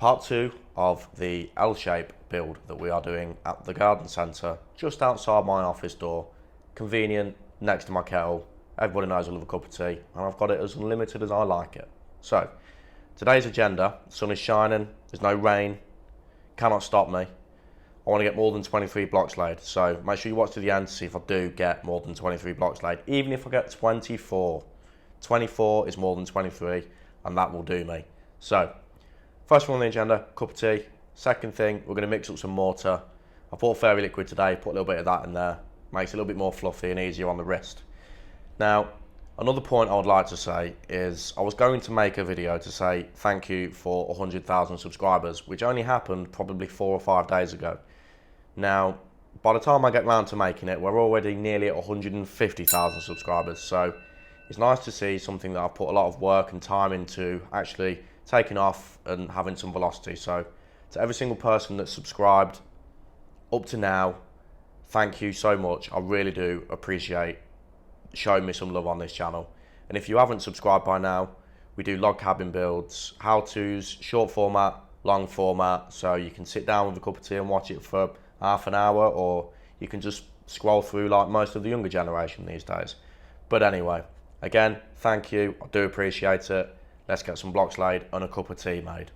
Part 2 of the L-shape build that we are doing at the garden centre just outside my office door. Convenient, next to my kettle. Everybody knows I love a cup of tea and I've got it as unlimited as I like it. So, today's agenda: the sun is shining, there's no rain, cannot stop me. I want to get more than 23 blocks laid, so make sure you watch to the end to see if I do get more than 23 blocks laid. Even if I get 24, 24 is more than 23 and that will do me. So, first one on the agenda, cup of tea. Second thing, we're going to mix up some mortar. I bought fairy liquid today, put a little bit of that in there. Makes it a little bit more fluffy and easier on the wrist. Now, another point I would like to say is I was going to make a video to say thank you for 100,000 subscribers, which only happened probably 4 or 5 days ago. Now, by the time I get round to making it, we're already nearly at 150,000 subscribers. So it's nice to see something that I've put a lot of work and time into actually taking off and having some velocity. So to every single person that's subscribed up to now, thank you so much. I really do appreciate showing me some love on this channel. And if you haven't subscribed by now, we do log cabin builds, how-tos, short format, long format, so you can sit down with a cup of tea and watch it for half an hour, or you can just scroll through like most of the younger generation these days. But anyway, again, thank you, I do appreciate it. Let's get some blocks laid and a cup of tea made.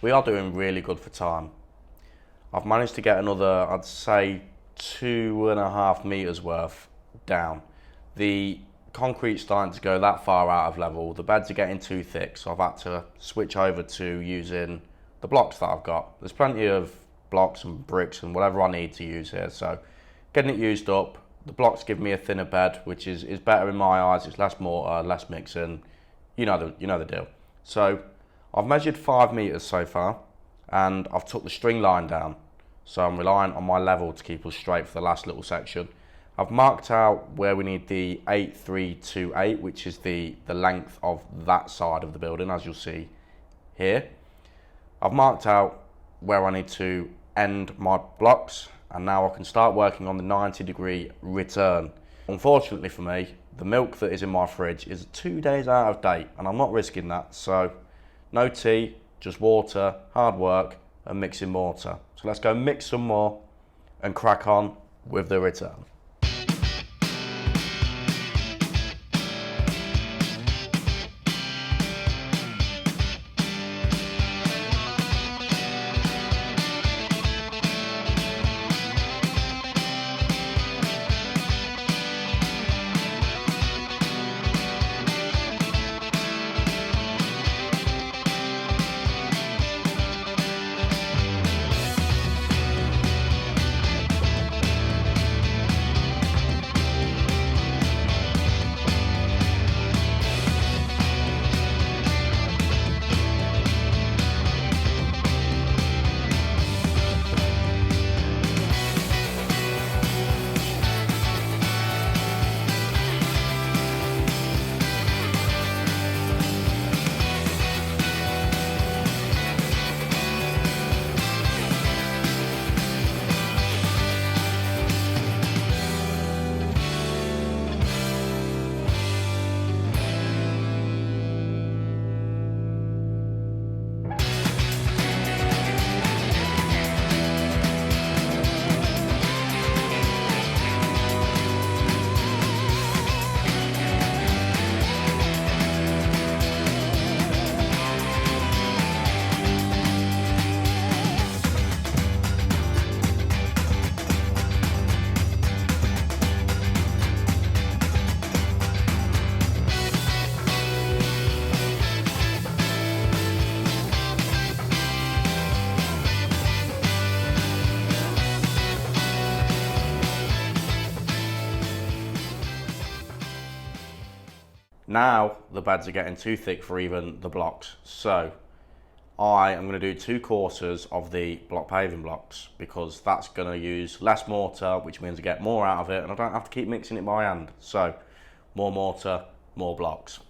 We are doing really good for time. I've managed to get another, I'd say, 2.5 meters worth down. The concrete's starting to go that far out of level. The beds are getting too thick, so I've had to switch over to using the blocks that I've got. There's plenty of blocks and bricks and whatever I need to use here, so getting it used up. The blocks give me a thinner bed, which is better in my eyes. It's less mortar, less mixing. You know the deal. So I've measured 5 metres so far, and I've took the string line down. So I'm relying on my level to keep us straight for the last little section. I've marked out where we need the 8328, which is the length of that side of the building, as you'll see here. I've marked out where I need to end my blocks, and now I can start working on the 90-degree return. Unfortunately for me, the milk that is in my fridge is 2 days out of date, and I'm not risking that, so no tea, just water, hard work, and mixing mortar. So let's go mix some more and crack on with the return. Now the beds are getting too thick for even the blocks, so I am going to do 2 quarters of the block paving blocks, because that's going to use less mortar, which means I get more out of it and I don't have to keep mixing it by hand. So more mortar, more blocks.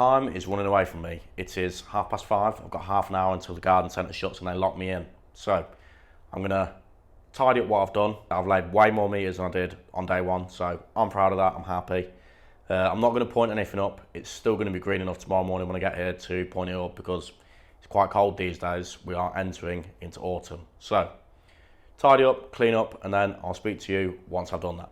Time is running away from me. It is 5:30. I've got half an hour until the garden centre shuts and they lock me in. So I'm going to tidy up what I've done. I've laid way more meters than I did on day one, so I'm proud of that. I'm happy. I'm not going to point anything up. It's still going to be green enough tomorrow morning when I get here to point it up because it's quite cold these days. We are entering into autumn. So tidy up, clean up, and then I'll speak to you once I've done that.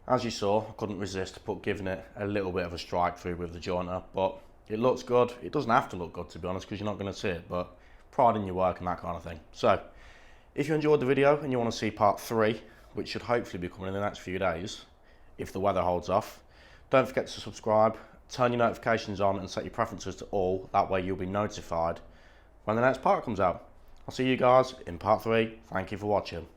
As you saw, I couldn't resist but giving it a little bit of a strike through with the jointer, but it looks good. It doesn't have to look good, to be honest, because you're not going to see it, but pride in your work and that kind of thing. So if you enjoyed the video and you want to see part 3, which should hopefully be coming in the next few days, if the weather holds off, don't forget to subscribe, turn your notifications on and set your preferences to all. That way you'll be notified when the next part comes out. I'll see you guys in part 3. Thank you for watching.